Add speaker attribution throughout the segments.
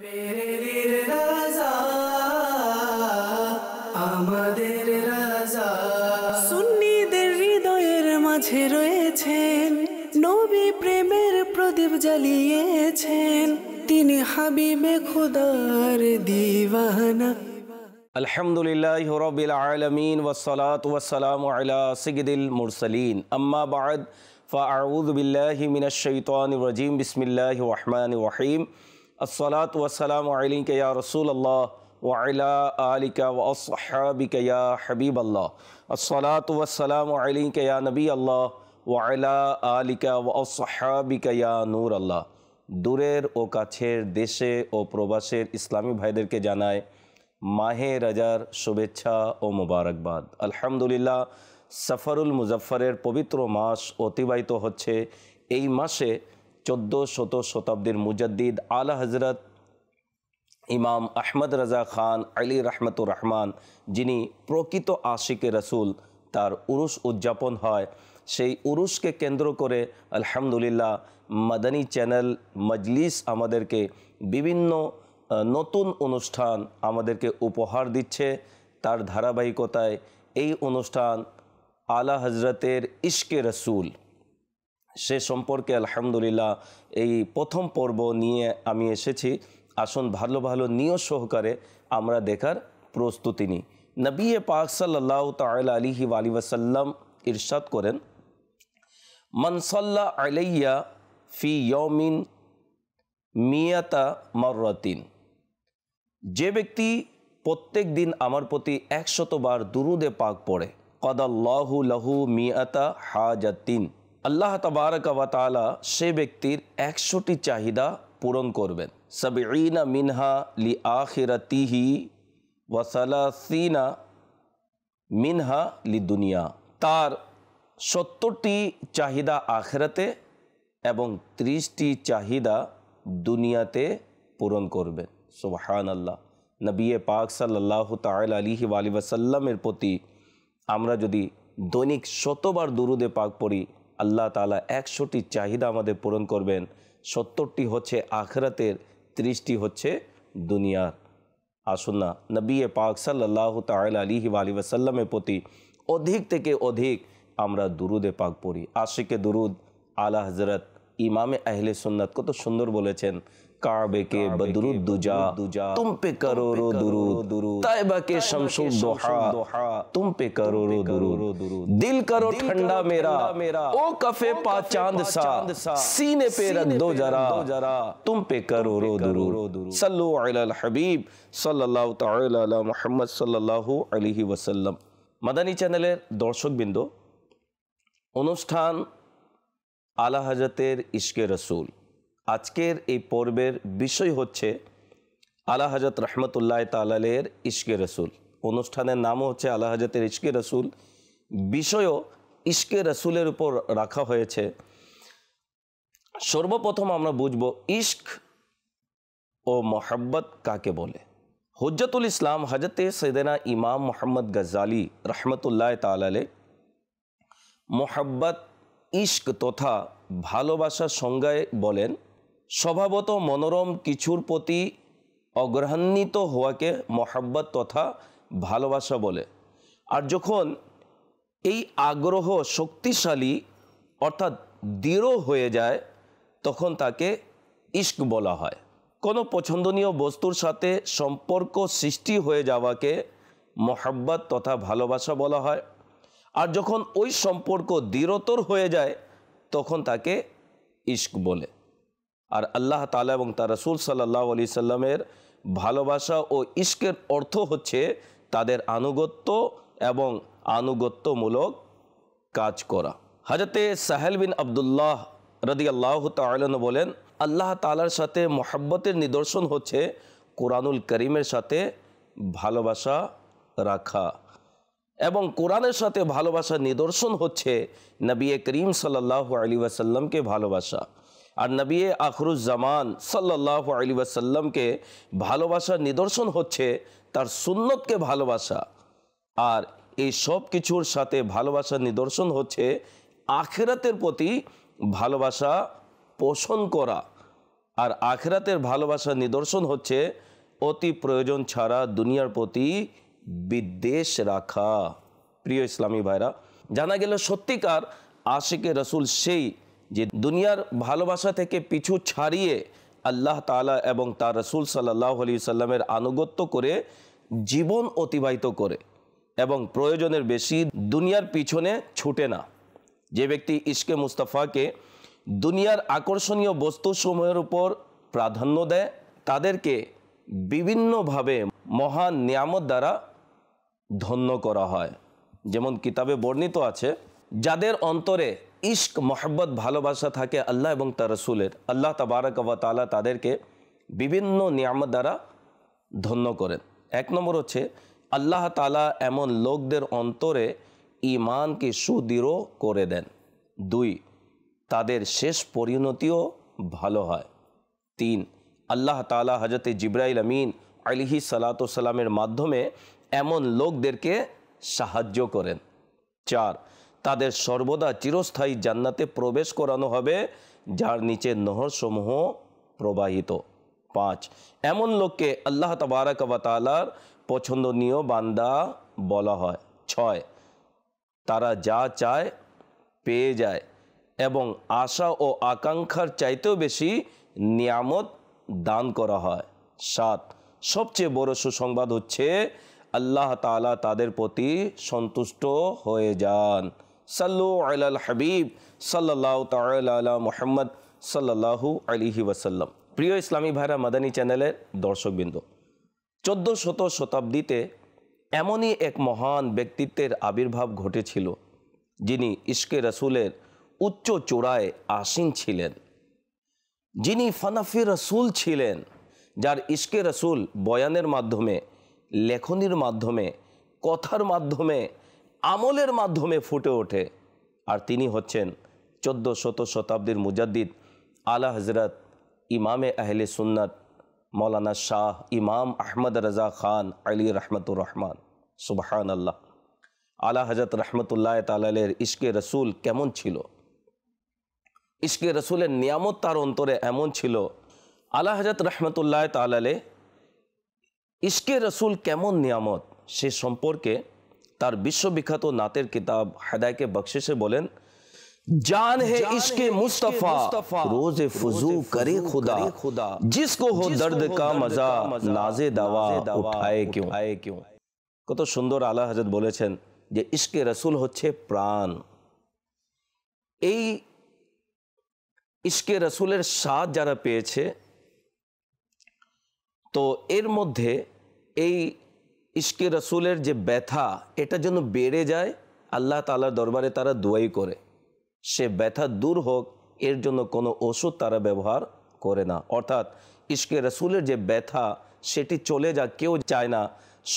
Speaker 1: মেহেদির রাজা আমাদের রাজা সুন্নিদের হৃদয়ের মাঝে রয়েছেন নবী প্রেমের প্রদীপ জ্বালিয়েছেন তিনি হাবিবে খুদার দিওয়ানা।
Speaker 2: আলহামদুলিল্লাহি রাব্বিল আলামিন ওয়াসসালাতু ওয়াসসালামু আলা সাইয়্যিদিল মুরসালিন আম্মা বা'দ ফাআউযু বিল্লাহি মিনাশ শাইতানির রাজীম বিসমিল্লাহির রহমানির রহিম আসসালাতু ওয়াসসালামু আলাইকা ইয়া রাসূলুল্লাহ ওয়া আলা আলিকা ওয়া আসহাবিকা ইয়া হাবিবাল্লাহ আসসালাতু ওয়াসসালামু আলাইকা ইয়া নবিয়াল্লাহ ওয়া আলা আলিকা ওয়া আসহাবিকা ইয়া নূরাল্লাহ। দূরের ও কাছের দেশে ও প্রবাসের ইসলামী ভাইদেরকে জানায় মাহে রজার শুভেচ্ছা ও মোবারকবাদ। আলহামদুলিল্লাহ, সফরুল মুজফরের পবিত্র মাস অতিবাহিত হচ্ছে। এই মাসে 1400 শতাব্দীর মুজাদ্দিদ আলা হজরত ইমাম আহমদ রাজা খান আলী রহমতুর রহমান, যিনি প্রকৃত আশিকে রসুল, তার উরুস উদযাপন হয়। সেই উরুসকে কেন্দ্র করে আলহামদুলিল্লাহ মাদানী চ্যানেল মজলিস আমাদেরকে বিভিন্ন নতুন অনুষ্ঠান আমাদেরকে উপহার দিচ্ছে। তার ধারাবাহিকতায় এই অনুষ্ঠান আলা হজরতের ইশকে রসুল, সে সম্পর্কে আলহামদুলিল্লাহ এই প্রথম পর্ব নিয়ে আমি এসেছি। আসুন ভালো ভালো নিয়ত সহকারে আমরা দেখার প্রস্তুতি নিই। নবী পাক সাল্লাল্লাহু তাআলা আলাইহি ওয়াসাল্লাম ইরশাদ করেন, মান সাল্লা আলাইয়া ফি ইয়াউমিন মিয়াতা মাররাতিন, যে ব্যক্তি প্রত্যেক দিন আমার প্রতি 100 বার দুরুদে পাক পড়ে, কাদাল্লাহু লাহু মিয়াতা হাজাতিন, আল্লাহ তাবারক ওয়া তাআলা সে ব্যক্তির 100টি চাহিদা পূরণ করবেন। সাবঈনা মিনহা লি আখিরাতিহি ওয়া সালাসিনা মিনহা লি দুনিয়া, তার 70টি চাহিদা আখিরাতে এবং 30টি চাহিদা দুনিয়াতে পূরণ করবেন। সুবহানাল্লাহ। নবী পাক সাল্লাল্লাহু তাআলা আলাইহি ওয়াসাল্লামের প্রতি আমরা যদি দৈনিক 100 বার দুরুদে পাক পড়ি, আল্লাহ তাআলা 100টি চাহিদা আমাদের পূরণ করবেন। 70টি হচ্ছে আখিরাতের, 30টি হচ্ছে দুনিয়ার। আসুন না নবী পাক সাল্লাল্লাহু তাআলা আলাইহি ওয়াসাল্লামের প্রতি অধিক থেকে অধিক আমরা দুরুদে পাক পড়ি। আশিকে দুরুদ আলা হযরত ইমামে আহলে সুন্নাত কত সুন্দর বলেছেন, কাবে के बदरुद दुजा तुम पे करोड़ों दुरूद, तैबा के शमसुद दोहा तुम पे करोड़ों दुरूद, दिल करो ठंडा मेरा ओ कफे पा चांद सा, सीने पे रख दो जरा तुम पे करोड़ों दुरूद। सल्लु अलल हबीब सल्लल्लाहु ताआला अला मुहम्मद सल्लल्लाहु अलैहि वसल्लम। মাদানী চ্যানেলের দর্শকবৃন্দ, অনুষ্ঠান আলা হযরতের ইশকে রসুল। আজকের এই পর্বের বিষয় হচ্ছে আলা হযরত রহমতুল্লাহ তাআলা আলাইহির ইশকে রসুল। অনুষ্ঠানের নামও হচ্ছে আলা হযরতের ইশকে রসুল, বিষয়ও ইশকে রসুলের উপর রাখা হয়েছে। সর্বপ্রথম আমরা বুঝব ইশক ও মোহাব্বত কাকে বলে। হুজ্জতুল ইসলাম হযরত সৈয়দনা ইমাম মুহাম্মদ গজ্জালী রহমতুল্লাহ তাআলা আলাইহি মোহাব্বত, ইশক তথা ভালোবাসার সংজ্ঞায় বলেন, স্বভাবত মনোরম কিছুর প্রতি অগ্রহান্বিত হওয়াকে মোহাব্বত তথা ভালোবাসা বলে। আর যখন এই আগ্রহ শক্তিশালী অর্থাৎ দৃঢ় হয়ে যায়, তখন তাকে ইশক বলা হয়। কোনো পছন্দনীয় বস্তুর সাথে সম্পর্ক সৃষ্টি হয়ে যাওয়াকে মোহাব্বত তথা ভালোবাসা বলা হয়। আর যখন ওই সম্পর্ক দৃঢ়তর হয়ে যায়, তখন তাকে ইশক বলে। আর আল্লাহ তাআলা এবং তার রাসূল সাল্লাল্লাহু আলাইহি সাল্লামের ভালোবাসা ও ইশকের অর্থ হচ্ছে তাদের আনুগত্য এবং আনুগত্যমূলক কাজ করা। হযরতে সাহেল বিন আব্দুল্লাহ রাদিয়াল্লাহু তাআলা আনহু বলেন, আল্লাহ তাআলার সাথে মোহাব্বতের নিদর্শন হচ্ছে কোরআনুল কারীমের সাথে ভালোবাসা রাখা, এবং কোরআনের সাথে ভালোবাসার নিদর্শন হচ্ছে নবী করিম সাল্লাল্লাহু আলাইহি ওয়াসাল্লামকে ভালোবাসা। আর নবী আখিরুজ্জামান সাল্লাল্লাহু আলাইহি ওয়াসাল্লামকে ভালোবাসার নিদর্শন হচ্ছে তার সুন্নতকে ভালোবাসা। আর এই সব কিছুর সাথে ভালোবাসার নিদর্শন হচ্ছে আখিরাতের প্রতি ভালোবাসা পোষণ করা। আর আখিরাতের ভালোবাসার নিদর্শন হচ্ছে অতি প্রয়োজন ছাড়া দুনিয়ার প্রতি বিদ্বেষ রাখা। প্রিয় ইসলামী ভাইরা, জানা গেল সত্যিকার আশিকে রসুল সেই যে দুনিয়ার ভালোবাসা থেকে পিছু ছাড়িয়ে আল্লাহ তাআলা এবং তার রসুল সাল্লাল্লাহু আলাইহি সাল্লামের আনুগত্য করে জীবন অতিবাহিত করে এবং প্রয়োজনের বেশি দুনিয়ার পিছনে ছুটে না। যে ব্যক্তি ইশকে মুস্তাফাকে দুনিয়ার আকর্ষণীয় বস্তুসমূহের উপর প্রাধান্য দেয়, তাদেরকে বিভিন্নভাবে মহান নিয়ামত দ্বারা ধন্য করা হয়। যেমন কিতাবে বর্ণিত আছে, যাদের অন্তরে ইশক মহব্বত ভালোবাসা থাকে আল্লাহ এবং তার রসুলের, আল্লাহ তাবারাক ওয়া তাআলা তাদেরকে বিভিন্ন নিয়ামত দ্বারা ধন্য করেন। এক নম্বর হচ্ছে আল্লাহ তাআলা এমন লোকদের অন্তরে ঈমানকে সুদৃঢ় করে দেন। 2, তাদের শেষ পরিণতিও ভালো হয়। 3, আল্লাহ তাআলা হযরত জিবরাইল আমিন আলাইহিস সালাতু ওয়াস সালামের মাধ্যমে এমন লোকদেরকে সাহায্য করেন। 4, তাদের সর্বদা চিরস্থায়ী জান্নাতে প্রবেশ করানো হবে, যার নিচে নহরসমূহ প্রবাহিত। 5, এমন লোককে আল্লাহ তাবারাক ওয়া তাআলার পছন্দনীয় বান্দা বলা হয়। 6, তারা যা চায় পেয়ে যায় এবং আশা ও আকাঙ্ক্ষার চাইতেও বেশি নিয়ামত দান করা হয়। 7, সবচেয়ে বড় সুসংবাদ হচ্ছে আল্লাহ তাআলা তাদের প্রতি সন্তুষ্ট হয়ে যান। সাল্লু আলাল হাবিব সাল্লাল্লাহু তাআলা আলা মুহাম্মদ সাল্লাল্লাহু আলাইহি ওয়াসাল্লাম। প্রিয় ইসলামী ভাইরা, মাদানী চ্যানেলের দর্শকবৃন্দ, 1400 শতাব্দীতে এমনই এক মহান ব্যক্তিত্বের আবির্ভাব ঘটেছিল, যিনি ইশকে রসুলের উচ্চ চূড়ায় আসীন ছিলেন, যিনি ফানাফি রসুল ছিলেন, যার ইশকে রসুল বয়ানের মাধ্যমে, লেখনির মাধ্যমে, কথার মাধ্যমে, আমলের মাধ্যমে ফুটে ওঠে। আর তিনি হচ্ছেন 1400 শতাব্দীর মুজাদ্দিদ আলা হজরত ইমামে আহলে সুন্নাত মৌলানা শাহ ইমাম আহমদ রাজা খান আলী রহমতুর রহমান। সুবহানাল্লাহ। আলা হজরত রহমতুল্লাহ তাআলার ইশকে রসুল কেমন ছিল, ইশকে রসুলের নিয়ামত তার অন্তরে এমন ছিল। আলা হজরত রহমতুল্লাহ তাআলা ইশকে রসুল কেমন নিয়ামত, সে সম্পর্কে তার বিশ্ববিখ্যাত নাতের কিতাব হেদায়েতে বখশিশে বলেন, जान है इश्के मुस्तफा रोज़े फुजू करे खुदा, जिसको हो दर्द का मजा नाजे दवा उठाए क्यों। কত সুন্দর আলা হযরত বলেছেন যে ইশকে রসুল হচ্ছে প্রাণ। এই ইশকে রসুলের স্বাদ যারা পেয়েছে, তো এর মধ্যে এই ইশকে রসুলের যে ব্যথা, এটা যেন বেড়ে যায়, আল্লাহ তাআলার দরবারে তারা দোয়াই করে সে ব্যথা দূর হোক, এর জন্য কোনো ওষুধ তারা ব্যবহার করে না। অর্থাৎ ইশকে রসুলের যে ব্যথা সেটি চলে যাক, কেউ চায় না,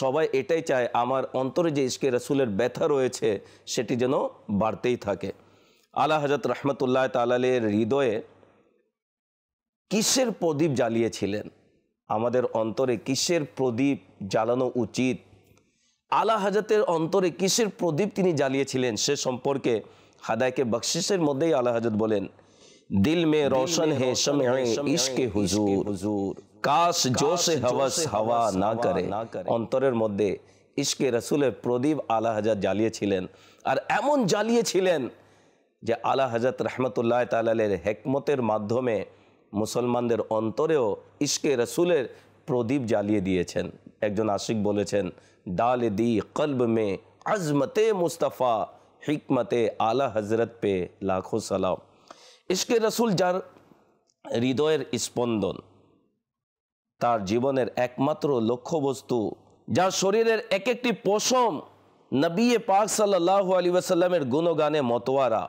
Speaker 2: সবাই এটাই চায় আমার অন্তরে যে ইশকে রসুলের ব্যথা রয়েছে সেটি যেন বাড়তেই থাকে। আলা হযরত রহমতুল্লাহ তাআলার হৃদয়ে কিসের প্রদীপ জ্বালিয়েছিলেন, আমাদের অন্তরে কিসের প্রদীপ জ্বালানো উচিত, আলা হযরতের অন্তরে কিসের প্রদীপ তিনি জ্বালিয়েছিলেন, সে সম্পর্কে হেদায়েতে বখশিশের মধ্যেই আলা হযরত বলেন, দিল মে রোশন হে শমে ইশকে হুজুর, কাশ জোশে হওয়াস হাওয়া না করে। অন্তরের মধ্যে ইশকে রসুলের প্রদীপ আলা হযরত জ্বালিয়েছিলেন, আর এমন জ্বালিয়েছিলেন যে আলা হযরত রহমতুল্লাহ তাআলার হিকমতের মাধ্যমে মুসলমানদের অন্তরেও ইশকে রসুলের প্রদীপ জ্বালিয়ে দিয়েছেন। একজন আশিক বলেছেন, ডাল দি কলব মে আজমতে মুস্তাফা হিকমতে আলা হজরত পে লাখো সালাম। ইশকে রসুল যার হৃদয়ের স্পন্দন, তার জীবনের একমাত্র লক্ষ্যবস্তু, যার শরীরের এক একটি পশম নবী পাক সাল্লাল্লাহু আলাইহি ওয়াসাল্লামের গুণগানে মতোয়ারা,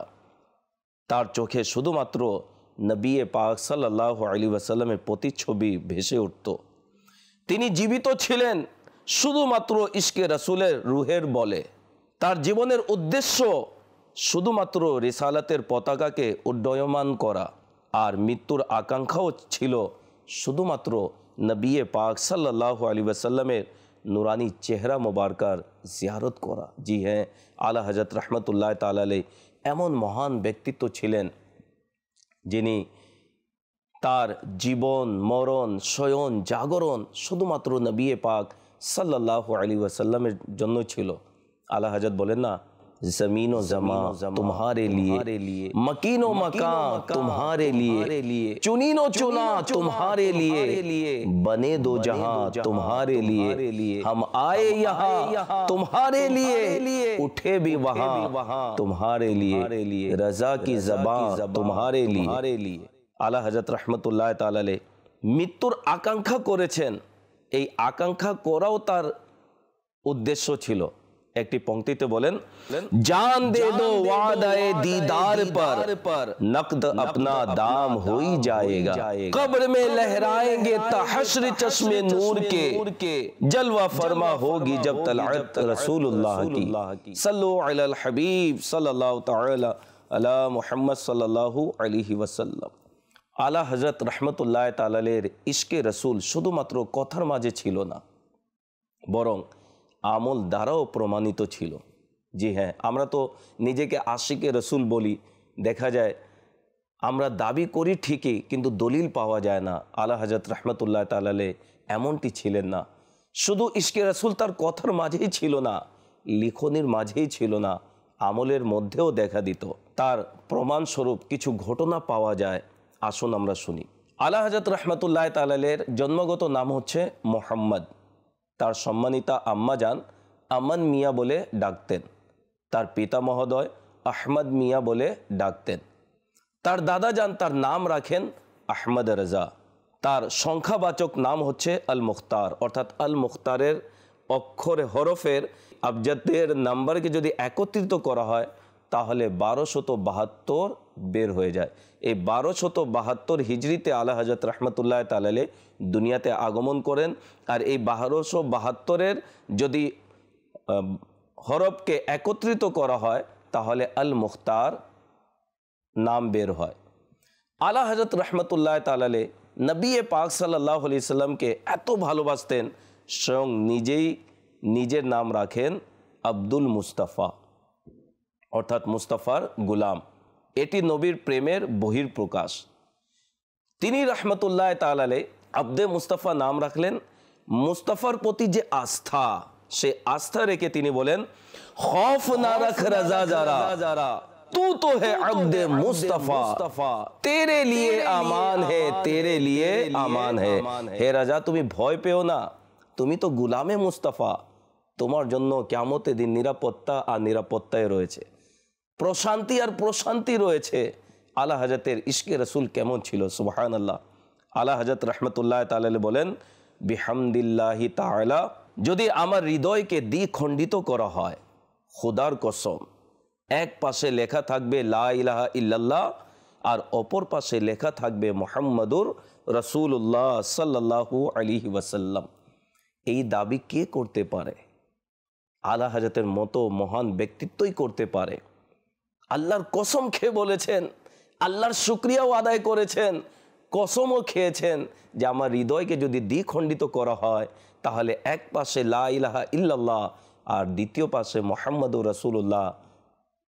Speaker 2: তার চোখে শুধুমাত্র নবী পাক সাল্লাল্লাহু আলাইহি ওয়াসাল্লামের প্রতিচ্ছবি ভেসে উঠত। তিনি জীবিত ছিলেন শুধুমাত্র ইশকে রসুলের রুহের বলে। তার জীবনের উদ্দেশ্য শুধুমাত্র রিসালাতের পতাকাকে উড্ডয়মান করা, আর মৃত্যুর আকাঙ্ক্ষাও ছিল শুধুমাত্র নবী পাক সাল্লাল্লাহু আলাইহি ওয়াসাল্লামের নুরানি চেহারা মোবারকার জিয়ারত করা। জি হ্যাঁ, আলা হযরত রহমতুল্লাহ তাআলা এমন মহান ব্যক্তিত্ব ছিলেন যিনি তার জীবন মরণ শয়ন জাগরণ শুধুমাত্র নবী পাক সাল্লাল্লাহু আলাইহি ওয়াসাল্লামের জন্য ছিল। আলা হযরত বলেন না, जमीन व जमा तुम्हारे लिए, मकीन व मकां तुम्हारे लिए, चुनीन व चुना तुम्हारे लिए, बने दो जहां तुम्हारे लिए, हम आए यहाँ तुम्हारे लिए, उठे भी वहां तुम्हारे लिए, रजा की ज़बां तुम्हारे लिए। आला हजरत रहमतुल्लाह ताला अलैह মৃত্যুর আকাঙ্ক্ষা করেছেন। এই আকাঙ্ক্ষা করাও তার উদ্দেশ্য ছিল। একটি पंक्तिते बोलें, जान दे दो वादाए दीदार पर, नकद अपना दाम हो ही जाएगा, कब्र में लहराएंगे तहश्र चश्मे नूर के, जलवा फरमा होगी जब तलअत रसूलुल्लाह की, सल्लु अलल हबीब सल्लल्लाहु तआला अला मुहम्मद सल्लल्लाहु अलैहि वसल्लम। आला हजरत रहमतुल्लाह ताला अलैहिर इश्के रसूल শুধুমাত্র কথার মাঝে ছিল না, বরং আমল দ্বারাও প্রমাণিত ছিল। জি হ্যাঁ, আমরা তো নিজেকে আশিকে রসুল বলি, দেখা যায় আমরা দাবি করি ঠিকই, কিন্তু দলিল পাওয়া যায় না। আলা হযরত রাহমাতুল্লাহ তাআলা আলাইহি এমনটি ছিলেন না। শুধু ইশকে রসুল তার কথার মাঝেই ছিল না, লিখনির মাঝেই ছিল না, আমলের মধ্যেও দেখা দিত। তার প্রমাণস্বরূপ কিছু ঘটনা পাওয়া যায়, আসুন আমরা শুনি। আলা হযরত রাহমাতুল্লাহ তাআলা আলাইহির জন্মগত নাম হচ্ছে মুহাম্মদ। তার সম্মানিতা আম্মা জান আমান মিয়া বলে ডাকতেন। তার পিতা মহোদয় আহমদ মিয়া বলে ডাকতেন। তার দাদা জান তার নাম রাখেন আহমদ রাজা। তার সংখ্যাবাচক নাম হচ্ছে আল মুখতার, অর্থাৎ আল মুখতারের অক্ষরে হরফের আবজাদের নাম্বারকে যদি একত্রিত করা হয় তাহলে 1272 বের হয়ে যায়। এই 1272 হিজরিতে আলা হযরত রাহমাতুল্লাহ তাআলা আলাইহি দুনিয়াতে আগমন করেন। আর এই 1272-এর যদি হরফকে একত্রিত করা হয় তাহলে আল মুখতার নাম বের হয়। আলা হযরত রাহমাতুল্লাহ তাআলা আলাইহি নবী পাক সাল্লাল্লাহু আলাইহি সাল্লামকে এত ভালোবাসতেন, স্বয়ং নিজেই নিজের নাম রাখেন আব্দুল মুস্তাফা, অর্থাৎ মুস্তাফার গোলাম। এটি নবীর প্রেমের বহির্প্রকাশ। তিনি রাহমাতুল্লাহ তাআলা আলাইহি আব্দে মুস্তাফা নাম রাখলেন। মুস্তাফার প্রতি যে আস্থা, সে আস্থা রেখে তিনি বলেন, খৌফ না রাখ রাজা যারা, तू तो है अब्दे मुस्तफा, तेरे लिए आमान है, तेरे लिए आमान है। হে রাজা, তুমি ভয় পেও না, তুমি তো গোলামে মুস্তাফা, তোমার জন্য কিয়ামতের দিন নিরাপত্তা আর নিরাপত্তায় রয়েছে, প্রশান্তি আর প্রশান্তি রয়েছে। আলা হযরতের ইশকে রাসূল কেমন ছিল, সুবহানাল্লাহ। আলা হযরত রাহমাতুল্লাহ তাআলা আলাইহি বলেন, বিহামদিল্লাহি তাআলা, যদি আমার হৃদয়কে দ্বিখণ্ডিত করা হয়, খোদার কসম, এক পাশে লেখা থাকবে লা ইলাহা ইল্লাল্লাহ আর অপর পাশে লেখা থাকবে মুহাম্মাদুর রাসূলুল্লাহ সাল্লাল্লাহু আলাইহি ওয়াসাল্লাম। এই দাবি কে করতে পারে? আলা হযরতের মতো মহান ব্যক্তিত্বই করতে পারে। আল্লাহর কসম খেয়ে বলেছেন, আল্লাহর শুকরিয়াও আদায় করেছেন, কসমও খেয়েছেন যে আমার হৃদয়কে যদি দ্বিখণ্ডিত করা হয় তাহলে এক পাশে লা ইলাহা ইল্লাল্লাহ আর দ্বিতীয় পাশে মুহাম্মাদুর রাসূলুল্লাহ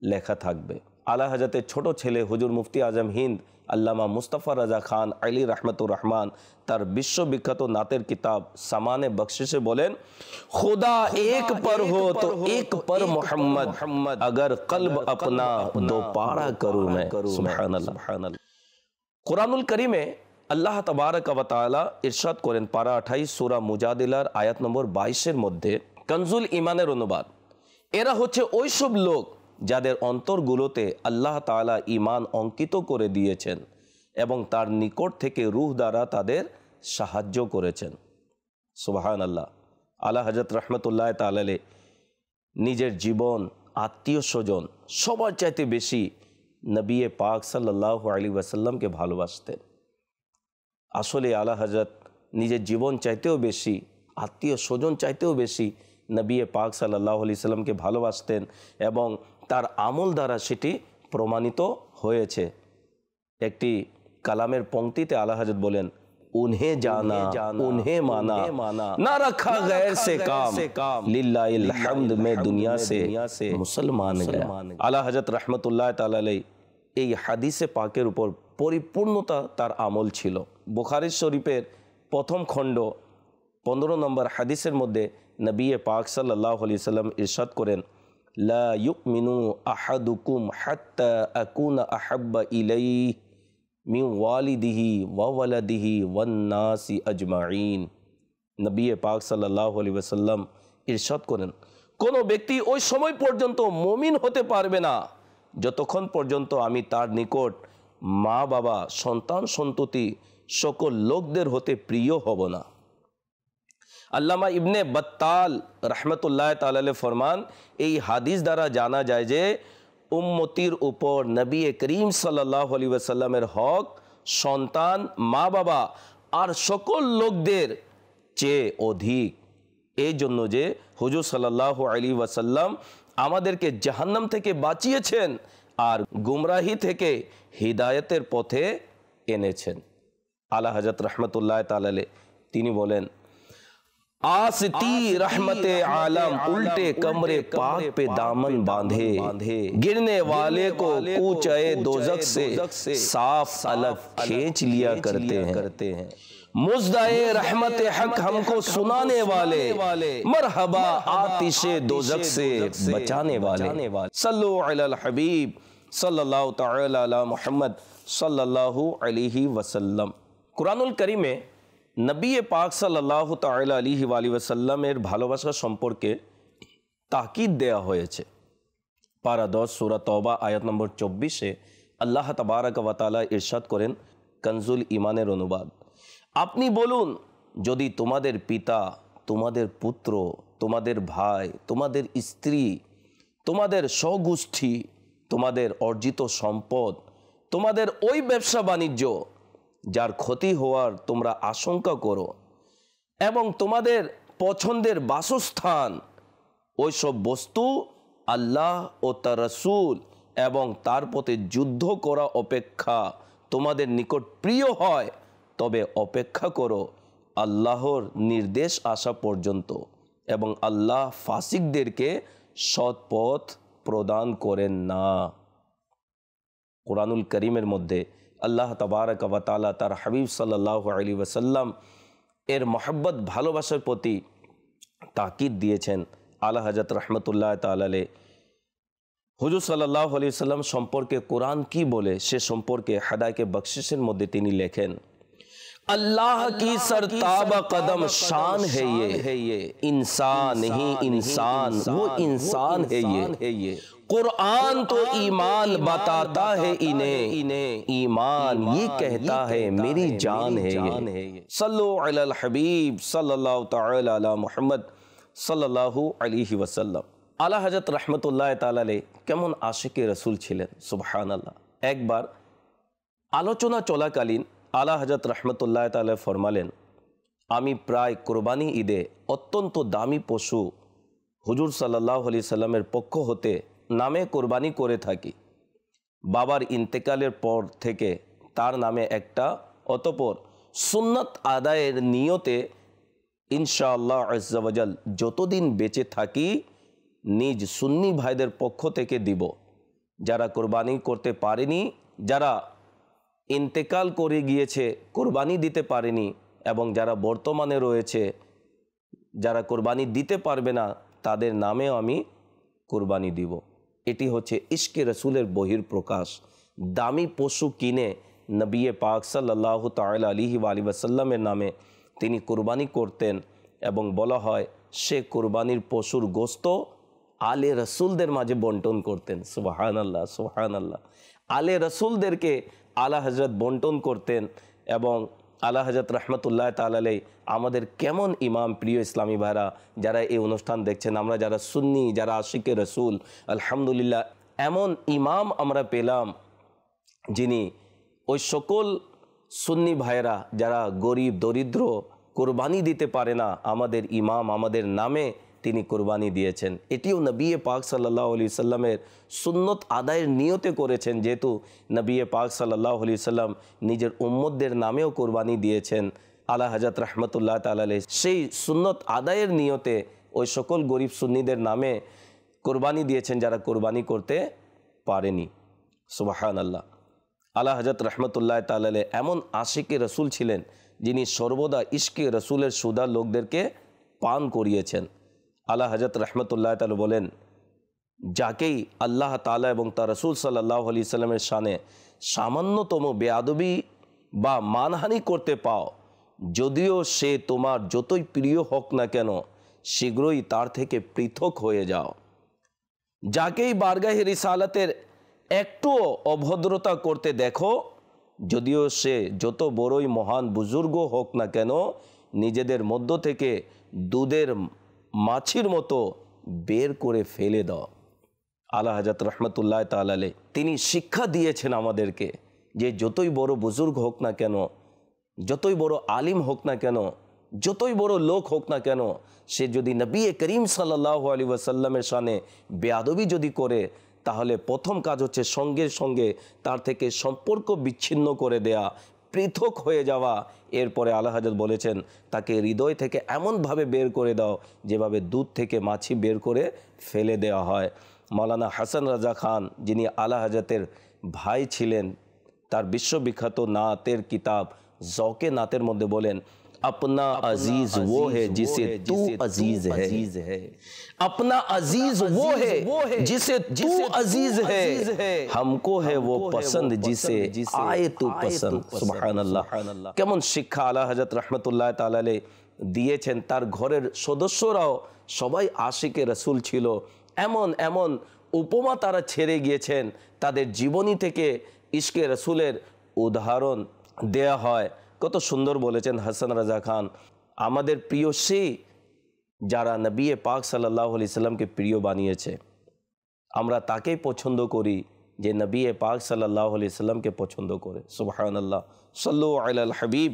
Speaker 2: লেখা থাকবে। আলা হযরতের ছোট ছেলে হুজুর মুফতি আজম হিন্দ আল্লামা মুস্তাফা রাজা খান আলী রহমতুর রহমান তার বিশ্ববিখ্যাত নাতের কিতাব সামানে বख्शिशे বলেন, खुदा एक पर हो तो एक पर मोहम्मद, अगर कल्ब अपना दो पारा करूं मैं। सुबहानाल्लाह। कुरानुल करीमे আল্লাহ তাবারাক ওয়া তাআলা ইরশাদ করেন পারা 28 সূরা মুজাদিলার আয়াত নম্বর 22-এর মধ্যে, কনজুল ঈমানের অনুবাদ, এরা হচ্ছে ওই সব লোক যাদের অন্তরগুলোতে আল্লাহ তাআলা ঈমান অঙ্কিত করে দিয়েছেন এবং তার নিকট থেকে রূহ দ্বারা তাদের সাহায্য করেছেন। সুবহানাল্লাহ। আলা হযরত রাহমাতুল্লাহ তাআলা আলাইহি নিজের জীবন, আত্মীয় স্বজন সবার চাইতে বেশি নবী পাক সাল্লাল্লাহু আলাইহি ওয়াসাল্লামকে ভালোবাসতেন। আসলে আলা হযরত নিজের জীবন চাইতেও বেশি, আত্মীয় স্বজন চাইতেও বেশি নবী পাক সাল্লাল্লাহু আলাইহি সাল্লামকে ভালোবাসতেন এবং তার আমল দ্বারা সেটি প্রমাণিত হয়েছে। একটি কালামের पंक्तिতে আলা হযরত বলেন, उन्हें जाना उन्हें माना, ना रखा गैर से काम, लिल्लाहिल हम्द में दुनिया से मुसलमान गया। आला हजरत रहमतुल्लाह ताला अलैहि এই হাদিসে পাকের উপর পরিপূর্ণতা তার আমল ছিল। বুখারী শরীফের প্রথম খণ্ড 15 নম্বর হাদিসের মধ্যে নবী পাক সাল্লাল্লাহু আলাইহি সাল্লাম ইরশাদ করেন, লা ইউমিনু আহাদুকুম হাত্তা আকুনা আহাব্বা ইলাইহি মিন ওয়ালিদিহি ওয়া ওয়ালাদিহি ওয়ান নাসি আজমাইন। নবী পাক সাল্লাল্লাহু আলাইহি ওয়াসাল্লাম ইরশাদ করেন, কোনো ব্যক্তি ওই সময় পর্যন্ত মুমিন হতে পারবে না যতক্ষণ পর্যন্ত আমি তার নিকট মা বাবা সন্তান সন্ততি সকল লোকদের হতে প্রিয় হব না। আল্লামা ইবনে বাত্তাল রহমতুল্লাহ তাআলা ফরমান, এই হাদিস দ্বারা জানা যায় যে উম্মতির উপর নবী করিম সাল্লাল্লাহু আলাইহি ওয়াসাল্লামের হক সন্তান, মা বাবা আর সকল লোকদের চেয়ে অধিক। এই জন্য যে হুজুর সাল্লাল্লাহু আলাইহি ওয়াসাল্লাম আমাদেরকে জাহান্নাম থেকে বাঁচিয়েছেন আর গুমরাহি থেকে হিদায়তের পথে এনেছেন। আলা হযরত রহমতুল্লাহ তাআলা তিনি বলেন, आसती रहमते आलम उल्टे कमरे पाक पे दामन बांधे, गिरने वाले को कूचे दोजख से साफ अलग खींच लिया करते हैं। मुज़दाए रहमते हक हमको सुनाने वाले, मरहबा आतिशे दोजख से बचाने वाले। सल्लु अलल हबीब सल्लल्लाहु तआला अला मुहम्मद सल्लल्लाहु अलैहि वसल्लम। कुरानुल करीम में নবী পাক সাল্লাল্লাহু তাআলা আলাইহি ওয়াসাল্লামের ভালোবাসা সম্পর্কে তাকিদ দেয়া হয়েছে। পারা 10 সূরা তওবা আয়াত নম্বর 24-এ আল্লাহ তাবারক ওয়া তাআলা ইরশাদ করেন, কনজুল ঈমানের অনুবাদ, আপনি বলুন, যদি তোমাদের পিতা, তোমাদের পুত্র, তোমাদের ভাই, তোমাদের স্ত্রী, তোমাদের স্বগোষ্ঠী, তোমাদের অর্জিত সম্পদ, তোমাদের ওই ব্যবসা বাণিজ্য যার ক্ষতি হওয়ার তোমরা আশঙ্কা করো এবং তোমাদের পছন্দের বাসস্থান, ওই সব বস্তু আল্লাহ ও তার রাসূল এবং তার পথে যুদ্ধ করা অপেক্ষা তোমাদের নিকট প্রিয় হয়, তবে অপেক্ষা করো আল্লাহর নির্দেশ আসা পর্যন্ত এবং আল্লাহ ফাসিকদেরকে সৎ পথ প্রদান করেন না। কুরআনুল কারীমের মধ্যে আল্লাহ তাবারক ওয়া তাআলা তার হাবিব সাল্লাল্লাহু আলাইহি ওয়াসাল্লাম এর মহব্বত ভালোবাসার প্রতি তাকিদ দিয়েছেন। আলা হযরত রহমতুল্লাহ তাআলা হুজুর সাল্লাল্লাহু আলাইহি ওয়াসাল্লাম সম্পর্কে কোরআন কি বলে সে সম্পর্কে হাদায়ে বখশিশের মধ্যে তিনি লেখেন, अल्लाह की सरताबा कदम शान है ये इंसान ही इंसान, वो इंसान है ये कुरान तो ईमान बताता है इन्हें, ईमान ये कहता है मेरी जान है ये। सल्लु अलल हबीब सल्लल्लाहु ताला अला मुहम्मद सल्लल्लाहु अलैहि वसल्लम। आला हजरत रहमतुल्लाह ताला केमन आशिके रसूल छिलेन, सुबहानाल्लाह। एक बार आलोचना चलाकालीन आला हजरत रहमतुल्लाह ताला फरमालेन, आमी प्राय कुरबानी ईदे अत्यंत दामी पशु हुजूर सल्लल्लाहु अलैहि वसल्लमेर पक्ष होते नामे कुरबानी करे थाकी। बाबार इंतेकालेर पर थेके तार नामे एकटा, अतपर सुन्नत आदायेर नियते इनशाअल्लाह अज़्ज़ा वजल যতদিন বেঁচে থাকি নিজ সুন্নি ভাইদের পক্ষ থেকে দিব। যারা কুরবানি করতে পারেনি, যারা ইন্তেকাল করে গিয়েছে কুরবানি দিতে পারেনি এবং যারা বর্তমানে রয়েছে যারা কুরবানি দিতে পারবে না তাদের নামেও আমি কুরবানি দিব। এটি হচ্ছে ইশকে রসুলের বহির প্রকাশ। দামি পশু কিনে নবী পাক সাল্লাল্লাহু তাআলা আলাইহি ওয়াসাল্লামের নামে তিনি কুরবানি করতেন এবং বলা হয় সে কুরবানির পশুর গোশত আলে রসুলদের মাঝে বন্টন করতেন। সুবহানাল্লাহ সুবহানাল্লাহ। আলে রসুলদেরকে আলা হজরত বন্টন করতেন এবং আলা হজরত রহমতুল্লাহ তাআলা আমাদের কেমন ইমাম, প্রিয় ইসলামী ভাইরা যারা এই অনুষ্ঠান দেখছেন, আমরা যারা সুন্নি, যারা আশিকে রসুল, আলহামদুলিল্লাহ এমন ইমাম আমরা পেলাম যিনি ওই সকল সুন্নি ভাইরা যারা গরিব দরিদ্র কুরবানি দিতে পারে না, আমাদের ইমাম আমাদের নামে তিনি কুরবানি দিয়েছেন। এটিও নবী পাক সাল্লাল্লাহু আলাইহি সাল্লামের সুন্নত আদায়ের নিয়তে করেছেন, যেহেতু নবী পাক সাল্লাল্লাহু আলাইহি সাল্লাম নিজের উম্মতদের নামেও কুরবানি দিয়েছেন। আলা হযরত রাহমাতুল্লাহ তাআলা সেই সুন্নত আদায়ের নিয়তে ওই সকল গরিব সুন্নিদের নামে কুরবানি দিয়েছেন যারা কুরবানি করতে পারেনি। সুবহানাল্লাহ। আলা হযরত রহমতুল্লাহ তাআলা আলাইহি এমন আশিকে রসুল ছিলেন যিনি সর্বদা ইশকে রসুলের সুদা লোকদেরকে পান করিয়েছেন। আলা হযরত রহমতুল্লাহ তাআলা বলেন, যাকেই আল্লাহ তাআলা এবং তার রসুল সাল্লাল্লাহু আলাইহি সাল্লামের শানে সামান্যতম বেয়াদবি বা মানহানি করতে পাও, যদিও সে তোমার যতই প্রিয় হোক না কেন, শীঘ্রই তার থেকে পৃথক হয়ে যাও। যাকেই বারগাহে রিসালাতের একটুও অভদ্রতা করতে দেখো, যদিও সে যত বড়ই মহান বুজুর্গ হোক না কেন, নিজেদের মধ্য থেকে দুধের মাছির মতো বের করে ফেলে দাও। আলা হযরত রহমতুল্লাহ তাআলা আলাইহি তিনি শিক্ষা দিয়েছেন আমাদেরকে যে যতই বড় বুজুর্গ হোক না কেন, যতই বড় আলিম হোক না কেন, যতই বড় লোক হোক না কেন, সে যদি নবী করিম সাল্লাল্লাহু আলাইহি ওয়াসাল্লামের শানে বেয়াদবি যদি করে, তাহলে প্রথম কাজ হচ্ছে সঙ্গে সঙ্গে তার থেকে সম্পর্ক বিচ্ছিন্ন করে দেয়া, পৃথক হয়ে যাওয়া। এরপরে আলা হযরত বলেছেন তাকে হৃদয় থেকে এমনভাবে বের করে দাও যেভাবে দুধ থেকে মাছি বের করে ফেলে দেওয়া হয়। মাওলানা হাসান রাজা খান, যিনি আলা হযরতের ভাই ছিলেন, তার বিশ্ববিখ্যাত নাতের কিতাব জौके नातेर मध्य बोलें, अपना अजीज वो है जिसे तू अजीज है, अपना अजीज वो है जिसे तू अजीज है, हमको है वो पसंद जिसे आए तू पसंद। सुबहानाल्लाह। केमन शिक्षा आला हजरत रहमतुल्लाह ताआला अलैहि दिएছেন। তার ঘরের সদস্যরাও সবাই আশিকে রাসূল ছিল। এমন এমন উপমা তারা ছেড়ে গিয়েছেন, তাদের জীবনী থেকে ইশকে রাসূলের উদাহরণ দেয়া হয়। কত সুন্দর বলেছেন হাসান রাজা খান, আমাদের প্রিয় সেই যারা নবী পাক সাল্লাল্লাহু আলাইহি সাল্লামকে প্রিয় বানিয়েছে, আমরা তাকেই পছন্দ করি যে নবী পাক সাল্লাল্লাহু আলাইহি সাল্লামকে পছন্দ করে। সুবহানাল্লাহ। সাল্লু আলাল হাবিব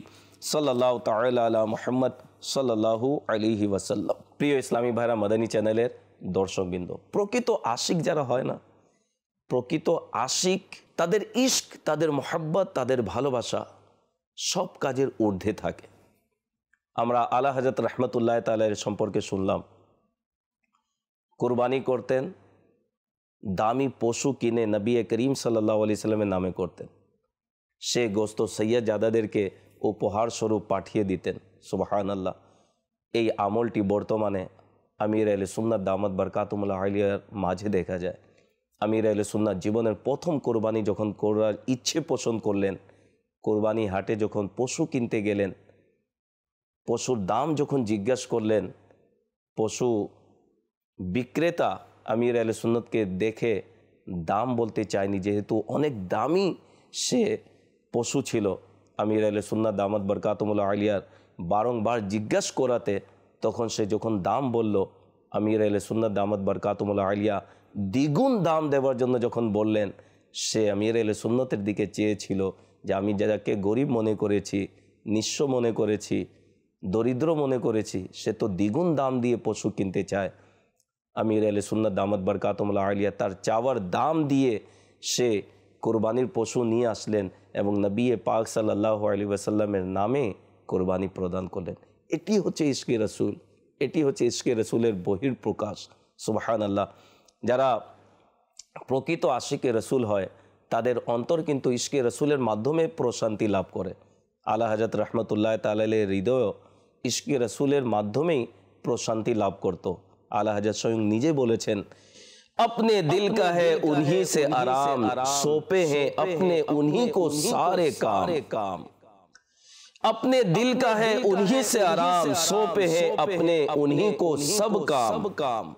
Speaker 2: সাল্লাল্লাহু তাআলা আলা মুহাম্মদ সাল্লাল্লাহু আলাইহি ওয়াসাল্লাম। প্রিয় ইসলামী ভাইরা, মাদানী চ্যানেলের দর্শকবৃন্দ, প্রকৃত আশিক যারা হয় না, প্রকৃত আশিক, তাদের ইশক, তাদের মোহাব্বত, তাদের ভালোবাসা সব কাজের ঊর্ধ্বে থাকে। আমরা আলা হযরত রহমতুল্লাহ তাআলা সম্পর্কে শুনলাম, কুরবানি করতেন, দামি পশু কিনে নবী করিম সাল্লাল্লাহু আলাইহি সাল্লামের নামে করতেন। সে গোস্ত সৈয়দজাদাদেরকে উপহার স্বরূপ পাঠিয়ে দিতেন। সুবহানাল্লাহ। এই আমলটি বর্তমানে আমির আহলে সুন্নাত দামাত বরকাতুহুল্লাহ আলিয়ার মাঝে দেখা যায়। আমির আহলে সুন্নাত জীবনের প্রথম কোরবানি যখন করার ইচ্ছে পোষণ করলেন, কোরবানি হাটে যখন পশু কিনতে গেলেন, পশুর দাম যখন জিজ্ঞাসা করলেন, পশু বিক্রেতা আমির আহলে সুন্নাতকে দেখে দাম বলতে চায়নি, যেহেতু অনেক দামি সে পশু ছিল। আমির আহলে সুন্নাত দামাত বরকাতুহুল্লাহ আলিয়ার বারংবার জিজ্ঞাসা করাতে তখন সে যখন দাম বলল, আমির আহলে সুন্নাত দামাত বরকাতুহুল্লাহ আলিয়া দ্বিগুণ দাম দেওয়ার জন্য যখন বললেন, সে আমির আহলে সুন্নাতের দিকে চেয়েছিল যে আমি যাকে গরিব মনে করেছি, নিঃস্ব মনে করেছি, দরিদ্র মনে করেছি, সে তো দ্বিগুণ দাম দিয়ে পশু কিনতে চায়। আমির আহলে সুন্নাত দামাত বরকাতুহুল্লাহ আলিয়া তার চাওয়ার দাম দিয়ে সে কোরবানির পশু নিয়ে আসলেন এবং নবী পাক সাল্লাল্লাহু আলাইহি ওয়াসাল্লামের নামে কোরবানি প্রদান করলেন। এটি হচ্ছে ইশকে রাসূল, এটি হচ্ছে ইশকে রাসূলের বহির্প্রকাশ। সুবহানাল্লাহ। যারা প্রকৃত আশিকে রাসূল হয়, তাদের অন্তর কিন্তু ইশকে রাসূলের মাধ্যমে প্রশান্তি লাভ করে। আলা হযরত রহমতুল্লাহ তাআলা আলাইহির হৃদয় ইশকে রাসূলের মাধ্যমেই প্রশান্তি লাভ করত। আলা হযরত স্বয়ং নিজে বলেছেন, अपने दिल का है उन्हीं से आराम, सौंपे हैं अपने उन्हीं को सारे काम, अपने दिल का है उन्हीं से आराम, सौंपे हैं अपने उन्हीं को सब काम,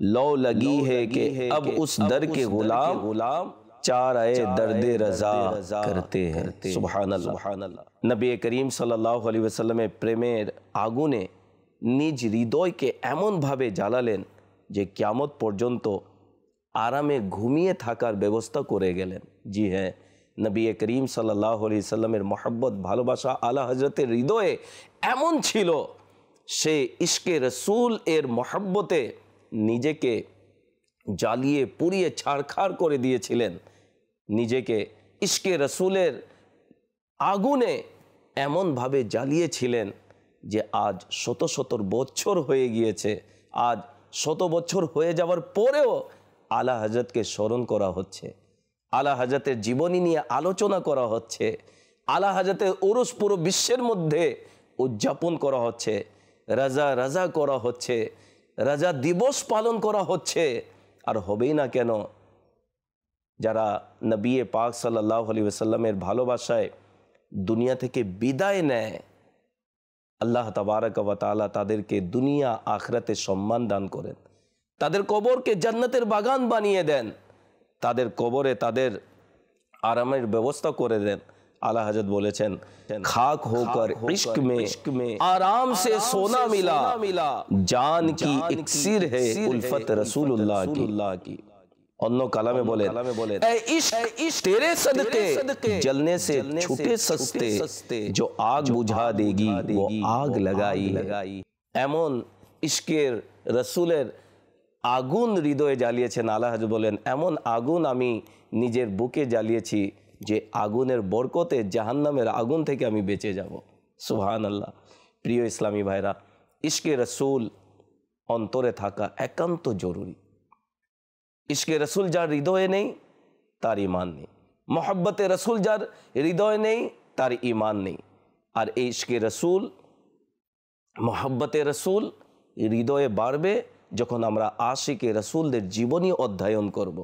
Speaker 2: लो लगी है कि अब उस दर के गुलाम चाराए दर्दे रजा करते हैं। सुबहानल्लाह। नबी करीम सल्लल्लाहु अलैहि वसल्लम प्रेमेर आগুনে নিজ হৃদয়কে এমনভাবে জ্বালালেন যে কিয়ামত পর্যন্ত আরামে ঘুমিয়ে থাকার ব্যবস্থা করে গেলেন। জি হ্যাঁ, নবী করিম সাল্লাল্লাহু আলাইহি সাল্লামের মহব্বত, ভালোবাসা আলা হযরতের হৃদয়ে এমন ছিল, সে ইশকে রাসূল এর মহব্বতে নিজেকে জ্বালিয়ে পুড়িয়ে ছারখার করে দিয়েছিলেন। নিজেকে ইশকে রাসূলের আগুনে এমনভাবে জ্বালিয়েছিলেন যে আজ শত শত বছর হয়ে গিয়েছে। আজ শত বছর হয়ে যাওয়ার পরেও আলা হযরতকে স্মরণ করা হচ্ছে, আলা হযরতের জীবনী নিয়ে আলোচনা করা হচ্ছে, আলা হযরতের উরুস পুরো বিশ্বের মধ্যে উদযাপন করা হচ্ছে, রাজা রাজা করা হচ্ছে, রাজা দিবস পালন করা হচ্ছে। আর হবেই না কেন? যারা নবী পাক সাল্লাল্লাহু আলাইহি ওয়াসাল্লামের ভালোবাসায় দুনিয়া থেকে বিদায় নেয়, আল্লাহ তাবারক ওয়া তাআলা তাদেরকে দুনিয়া আখিরাতে সম্মান দান করেন, তাদের কবরকে জান্নাতের বাগান বানিয়ে দেন, তাদের কবরে তাদের আরামের ব্যবস্থা করে দেন। आला हजरत बोले खाक होकर इश्क में आराम से सोना मिला, जान की इक्सिर है उल्फत रसूलुल्लाह की। अन्नो कलामे बोले इश्क तेरे सदके जलने से छूटे सस्ते, जो आग बुझा देगी वो आग लगाई। एमन इश्केर रसूलेर आगुन हृदये জ্বালিয়েছেন। आला हजरत बोलेन एमन आगुन आमी निजेर बुके জ্বালিয়েছি যে আগুনের বরকতে জাহান্নামের আগুন থেকে আমি বেঁচে যাব। সুবহানাল্লাহ। প্রিয় ইসলামী ভাইরা, ইশকে রসুল অন্তরে থাকা একান্ত জরুরি। ইশকে রসুল যার হৃদয়ে নেই তার ঈমান নেই, মহব্বতে রসুল যার হৃদয়ে নেই তার ঈমান নেই। আর এই ইশকে রসুল, মহব্বতে রসুল হৃদয়ে বাড়বে যখন আমরা আশিকে রসুলদের জীবনী অধ্যয়ন করব,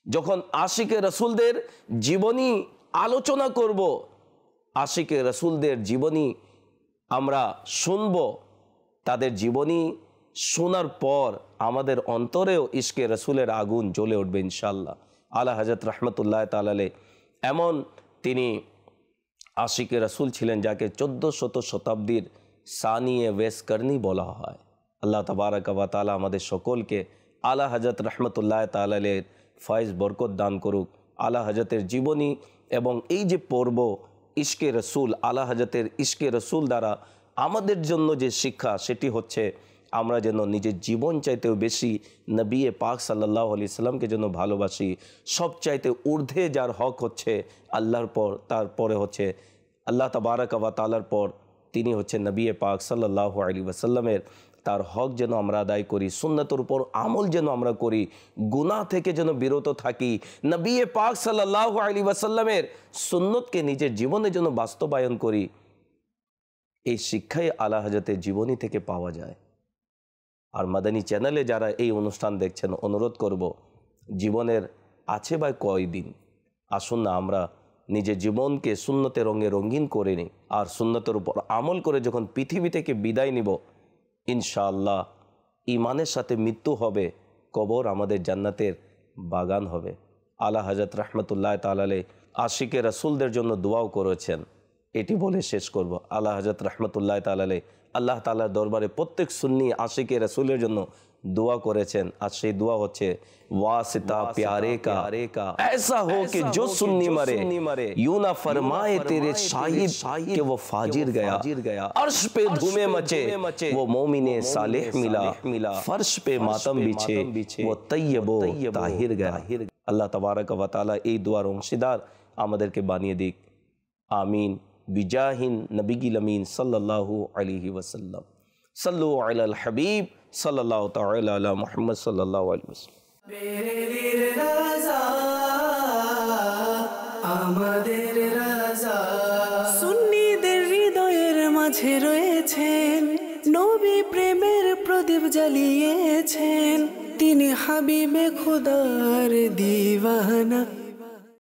Speaker 2: যখন আশিকে রসুলদের জীবনী আলোচনা করব, আশিকে রসুলদের জীবনী আমরা শুনব, তাদের জীবনী শোনার পর আমাদের অন্তরেও ইশকে রসুলের আগুন জ্বলে উঠবে ইনশাআল্লাহ। আলা হযরত রহমতুল্লাহ তাআলা আলাইহি এমন তিনি আশিকে রসুল ছিলেন যাকে 1400 শতাব্দীর সানিয়ে ওয়েসকর্নি বলা হয়। আল্লাহ তাবারক ওয়া তাআলা আমাদের সকলকে আলা হযরত রহমতুল্লাহ তাআলা আলাইহি ফয়েজ বরকত দান করুক। আলা হযরতের জীবনী এবং এই যে পর্ব ইশকে রসুল, আলা হযরতের ইশকে রসুল দ্বারা আমাদের জন্য যে শিক্ষা সেটি হচ্ছে আমরা যেন নিজের জীবন চাইতেও বেশি নবী পাক সাল্লাল্লাহু আলাইহি সাল্লামকে যেন ভালোবাসি। সবচাইতে ঊর্ধ্বে যার হক হচ্ছে আল্লাহর পর, তারপরে হচ্ছে আল্লাহ তাবারক ওয়া তাআলার পর তিনি হচ্ছে নবী পাক সাল্লাল্লাহু আলাইহি ওয়াসাল্লামের, তার হক যেন আমরা আদায় করি, সুন্নতের উপর আমল যেন আমরা করি, গুনাহ থেকে যেন বিরত থাকি, নবী পাক সাল্লাল্লাহু আলাইহি ওয়াসাল্লামের সুন্নতকে নিজের জীবনে যেন বাস্তবায়ন করি। এই শিক্ষাই আলা হযরতের জীবনী থেকে পাওয়া যায়। আর মাদানী চ্যানেলে যারা এই অনুষ্ঠান দেখছেন, অনুরোধ করব, জীবনের আছে বা কয়দিন, আসুন না আমরা নিজের জীবনকে সুন্নতের রঙে রঙিন করে নিই। আর সুন্নতের উপর আমল করে যখন পৃথিবী থেকে বিদায় নিব, ইনশাআল্লাহ ঈমানের সাথে মৃত্যু হবে, কবর আমাদের জান্নাতের বাগান হবে। আলা হযরত রহমতুল্লাহ তাআলা আলাইহি আশিকে রসুলদের জন্য দোয়াও করেছেন। এটি বলে শেষ করব। আলা হযরত রহমতুল্লাহ তাআলা আলাইহি আল্লাহ তাআলার দরবারে প্রত্যেক সুন্নি আশিকে রসুলের জন্য দোয়া করেছেন। আর সেই দোয়া হচ্ছে ওয়াসিতা প্यारे का ऐसा हो कि जो सुन्नी मरे यूं ना फरमाए तेरे शाहिद कि वो फाजिर गया। अर्श पे धूमे मचे वो मोमिने सालेह मिला, फर्श पे मातम बिछे वो तय्यबो ताहिर गया। আল্লাহ তাবারক ওয়া তাআলা এই দোয়ার অংশীদার আমাদেরকে বানিয়ে দিক। আমিন। বিজাহিন নবীল আমিন সাল্লাল্লাহু আলাইহি ওয়াসাল্লাম। সাল্লু আলাল হাবিব সাল্লাল্লাহু তাআলা আলা মুহাম্মদ সাল্লাল্লাহু আলাইহি ওয়াসাল্লাম।
Speaker 1: মেরে দিল রাজা আমাদের রাজা, সুন্নিদের হৃদয়ের মাঝে রয়েছেন, নবী প্রেমের প্রদীপ জ্বালিয়েছেন, তিনি হাবিবে খোদার দিওয়ানা।